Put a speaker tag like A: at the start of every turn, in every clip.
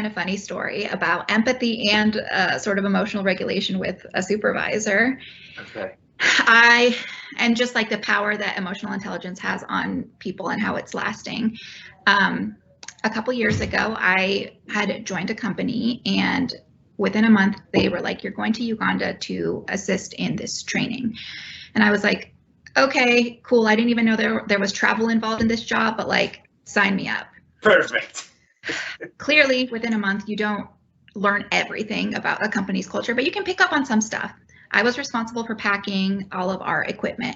A: kind of funny story about empathy and sort of emotional regulation with a supervisor.
B: Okay.
A: And just like the power that emotional intelligence has on people and how it's lasting. A couple years ago, I had joined a company, and within a month, they were like, "You're going to Uganda to assist in this training." And I was like, "Okay, cool. I didn't even know there was travel involved in this job, but like, sign me up."
B: Perfect.
A: Clearly, within a month, you don't learn everything about a company's culture, but you can pick up on some stuff. I was responsible for packing all of our equipment.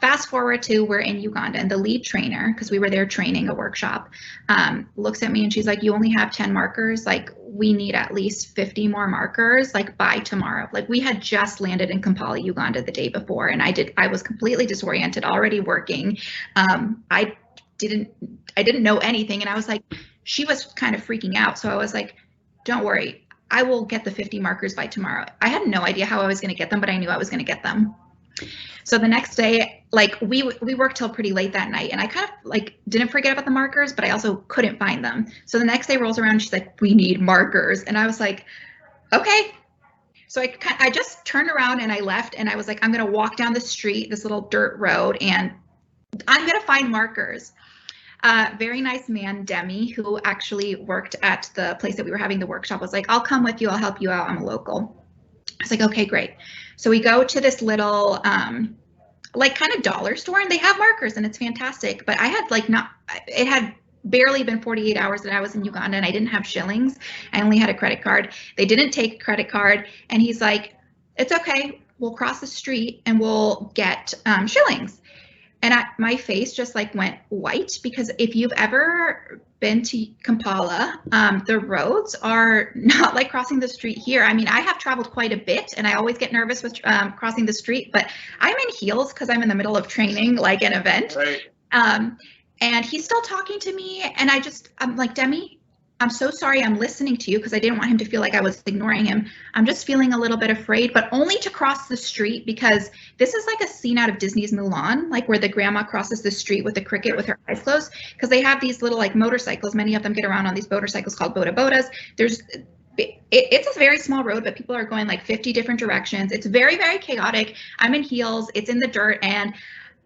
A: Fast forward to we're in Uganda, and the lead trainer, because we were there training a workshop, looks at me and she's like, "You only have 10 markers. Like, we need at least 50 more markers, like by tomorrow." Like, we had just landed in Kampala, Uganda the day before, and I was completely disoriented, already working. I didn't know anything, and I was like, she was kind of freaking out. So I was like, "Don't worry, I will get the 50 markers by tomorrow." I had no idea how I was going to get them, but I knew I was going to get them. So the next day, like we worked till pretty late that night, and I kind of like didn't forget about the markers, but I also couldn't find them. So the next day rolls around, she's like, "We need markers," and I was like, "Okay." So I just turned around and I left, and I was like, "I'm gonna walk down the street, this little dirt road, and I'm gonna find markers." Very nice man, Demi, who actually worked at the place that we were having the workshop, was like, "I'll come with you. I'll help you out. I'm a local." I was like, "Okay, great." So we go to this little like kind of dollar store, and they have markers, and it's fantastic. But I had it had barely been 48 hours that I was in Uganda, and I didn't have shillings. I only had a credit card. They didn't take a credit card, and he's like, "It's okay. We'll cross the street and we'll get shillings." And my face just like went white, because if you've ever been to Kampala, the roads are not like crossing the street here. I mean, I have traveled quite a bit, and I always get nervous with crossing the street, but I'm in heels because I'm in the middle of training, like an event.
B: Right.
A: And he's still talking to me, and I'm like, "Demi, I'm so sorry, I'm listening to you," because I didn't want him to feel like I was ignoring him. "I'm just feeling a little bit afraid, but only to cross the street, because this is like a scene out of Disney's Mulan, like where the grandma crosses the street with the cricket with her eyes closed, because they have these little like motorcycles. Many of them get around on these motorcycles called boda bodas. It's a very small road, but people are going like 50 different directions. It's very, very chaotic. I'm in heels. It's in the dirt, and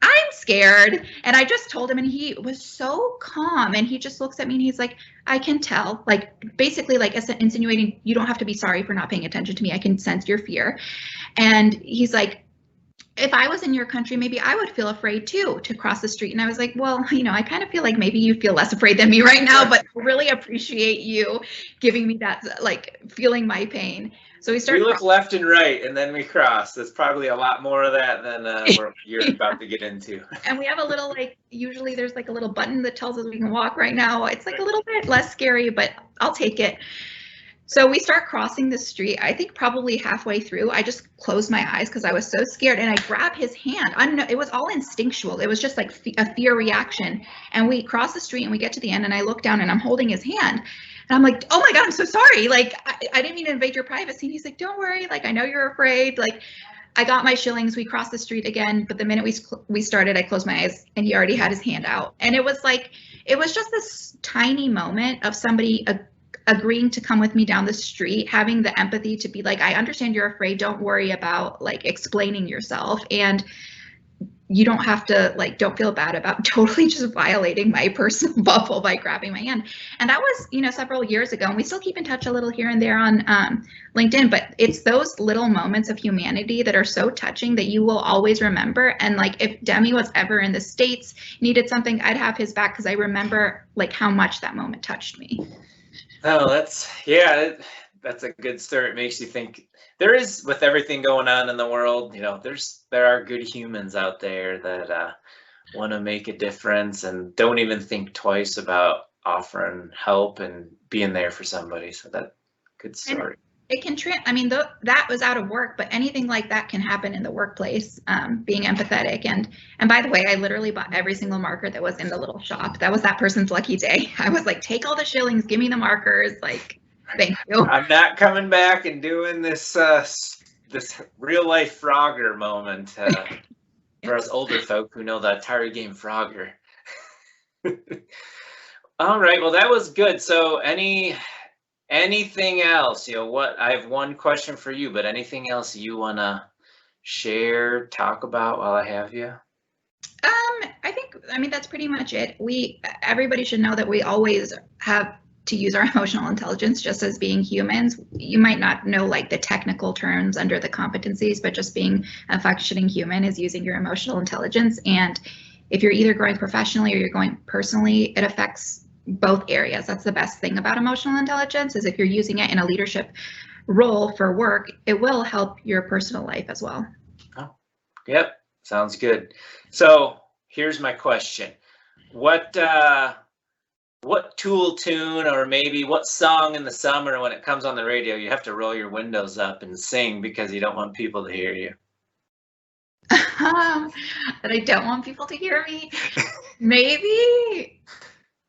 A: I'm scared." And I just told him, and he was so calm, and he just looks at me and he's like, "I can tell," like basically like insinuating, "You don't have to be sorry for not paying attention to me. I can sense your fear." And he's like, "If I was in your country, maybe I would feel afraid too to cross the street." And I was like, "Well, I kind of feel like maybe you feel less afraid than me right now, but I really appreciate you giving me that, like feeling my pain." So we started.
B: We look left and right, and then we cross. There's probably a lot more of that than you're about to get into.
A: And we have a little, like, usually there's like a little button that tells us we can walk. Right now it's like a little bit less scary, but I'll take it. So we start crossing the street. I think probably halfway through, I just closed my eyes because I was so scared, and I grab his hand. I don't know, it was all instinctual. It was just like a fear reaction. And we cross the street and we get to the end, and I look down and I'm holding his hand. And I'm like, "Oh my God, I'm so sorry. Like, I didn't mean to invade your privacy." And he's like, "Don't worry. Like, I know you're afraid." Like, I got my shillings. We crossed the street again, but the minute we started, I closed my eyes, and he already had his hand out. And it was just this tiny moment of somebody agreeing to come with me down the street, having the empathy to be like, "I understand you're afraid. Don't worry about like explaining yourself. And you don't have to, like, don't feel bad about totally just violating my personal bubble by grabbing my hand." And that was, several years ago, and we still keep in touch a little here and there on LinkedIn, but it's those little moments of humanity that are so touching that you will always remember. And like, if Demi was ever in the States, needed something, I'd have his back, because I remember like how much that moment touched me.
B: Oh, that's a good story. It makes you think. There is, with everything going on in the world, there are good humans out there that want to make a difference and don't even think twice about offering help and being there for somebody. So that good story.
A: And it can that was out of work, but anything like that can happen in the workplace. Being empathetic, and by the way, I literally bought every single marker that was in the little shop. That was that person's lucky day. I was like, "Take all the shillings, give me the markers, like, thank you.
B: I'm not coming back and doing this this real life Frogger moment for us older folk who know the Atari game Frogger." All right, well, that was good. So anything else? What, I have one question for you, but anything else you wanna share, talk about while I have you?
A: I mean, that's pretty much it. Everybody should know that we always have to use our emotional intelligence just as being humans. You might not know like the technical terms under the competencies, but just being a functioning human is using your emotional intelligence. And if you're either growing professionally or you're going personally, it affects both areas. That's the best thing about emotional intelligence, is if you're using it in a leadership role for work, it will help your personal life as well.
B: Oh, yep, sounds good. So here's my question. What Tool tune, or maybe what song in the summer when it comes on the radio you have to roll your windows up and sing because you don't want people to hear you?
A: That I don't want people to hear me. Maybe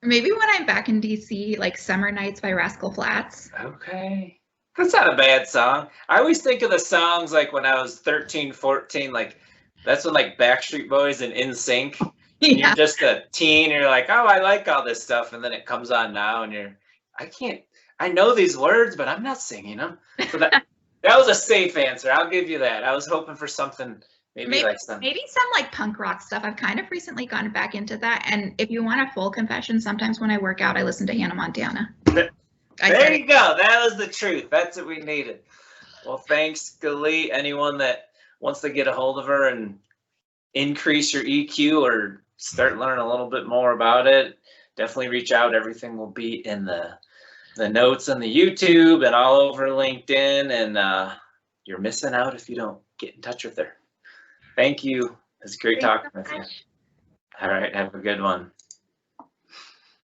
A: when I'm back in DC, like Summer Nights by Rascal Flatts.
B: Okay. That's not a bad song. I always think of the songs like when I was 13, 14, like that's when like Backstreet Boys and NSYNC.
A: Yeah.
B: You're just a teen, you're like, oh, I like all this stuff, and then it comes on now and I know these words, but I'm not singing them. So that was a safe answer. I'll give you that. I was hoping for something maybe some
A: like punk rock stuff. I've kind of recently gone back into that. And if you want a full confession, sometimes when I work out, I listen to Hannah Montana.
B: There you go. That was the truth. That's what we needed. Well, thanks, Galit. Anyone that wants to get a hold of her and increase your EQ or start learning a little bit more about it, definitely reach out. Everything will be in the notes on the YouTube and all over LinkedIn. And you're missing out if you don't get in touch with her. Thank you. It's great talking with you. All right. Have a good one.